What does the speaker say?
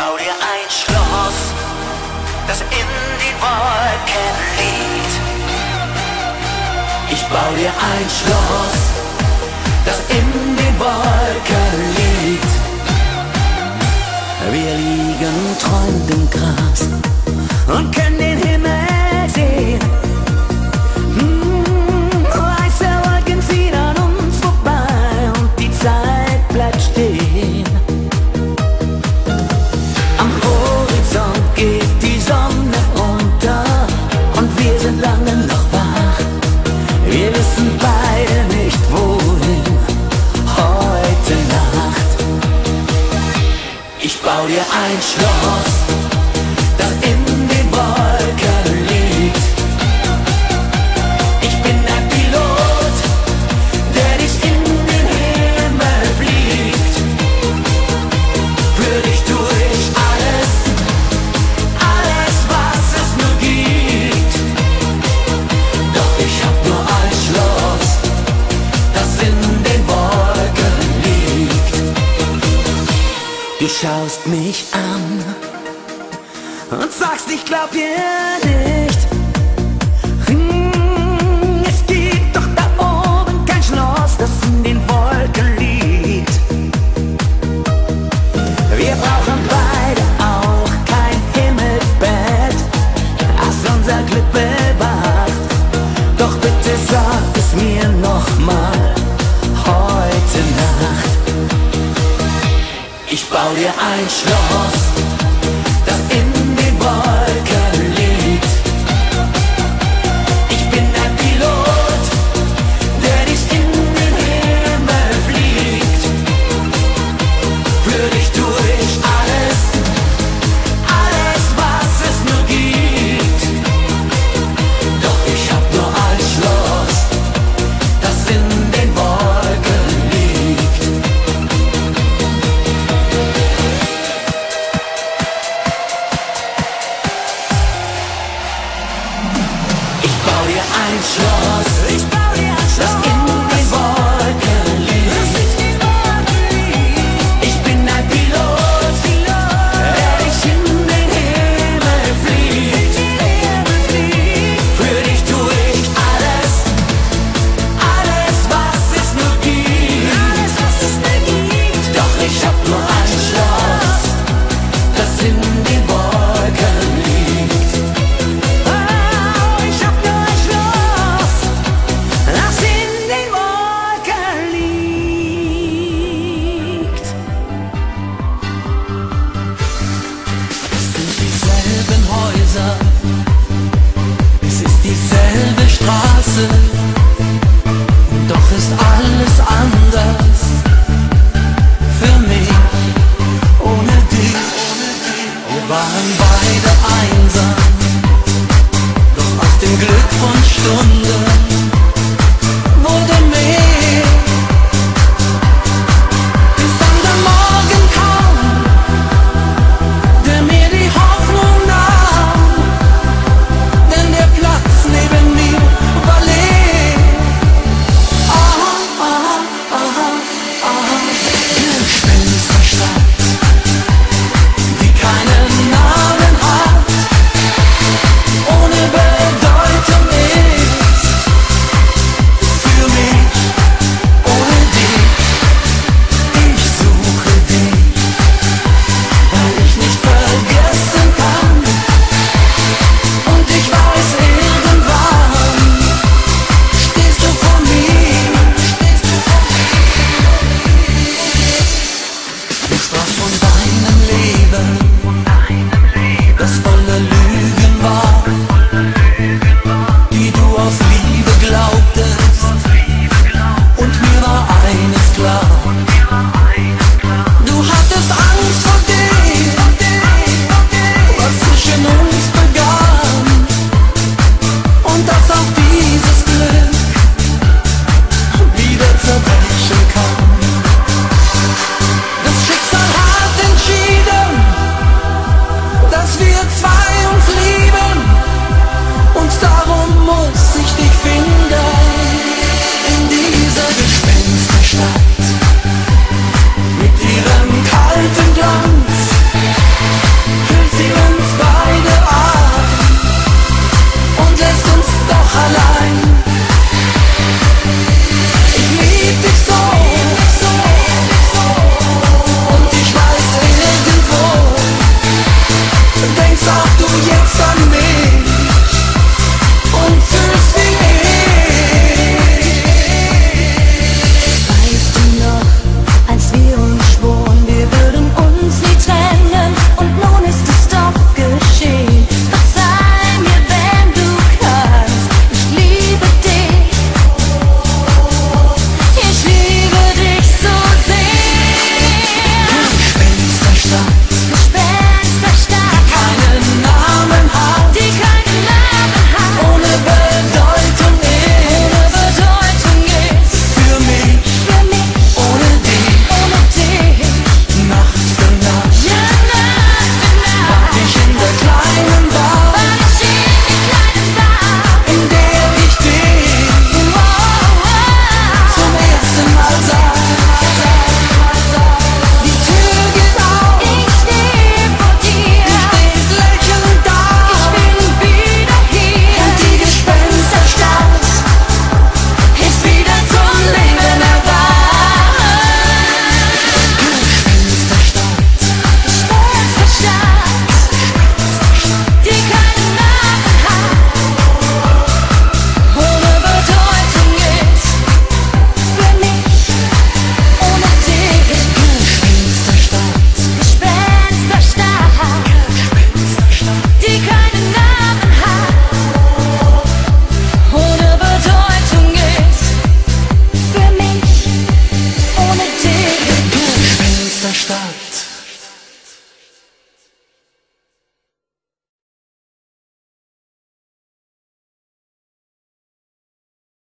bau dir ein Schloss, das in den Wolken liegt. Ich bau dir ein Schloss, das in den Wolken liegt. Wir liegen träumend im Gras und können den Himmel sehen. Weiße Wolken ziehen an uns vorbei und die Zeit bleibt stehen. Am Horizont geht die Sonne unter und wir sind lange noch wach. Wir wissen beide nicht wohin heute Nacht. Ich bau dir ein Schloss, das in den Wolken liegt. Ich bin ein Pilot, der dich in den Himmel fliegt. Für dich tue ich alles, alles was es nur gibt. Doch ich hab nur ein Schloss, das in den Wolken liegt. Du schaust mich an und sagst, ich glaub dir nicht. Es gibt doch da oben kein Schloss, das in den Wolken liegt. Wir brauchen beide auch kein Himmelbett, das unser Glück bewacht. Doch bitte sag es mir nochmal heute Nacht. Ich bau dir ein Schloss, das in den Wolken liegt. Ich bin ein Pilot, der dich in den Himmel fliegt. Für dich tue ich alles, alles was es nur gibt. Doch ich hab nur ein Schloss, das in den Wolken liegt. Ich bau dir ein Schloss, das in den Wolken liegt. Ich bin ein Pilot, der dich in den Himmel fliegt. Für dich tue ich alles, alles was es nur gibt. Doch ich hab nur ein Schloss, das in den Wolken liegt. Ich hab nur ein Schloss, das in den Wolken liegt. Es sind dieselben Häuser, es ist dieselbe Straße, und doch ist alles anders für mich ohne dich. Wir waren beide einsam, doch aus dem Glück von Stunden wurde mehr. Bis dann der Morgen kam, der mir die Hoffnung nahm, denn der Platz neben mir war leer. Aha, aha, aha. Sonne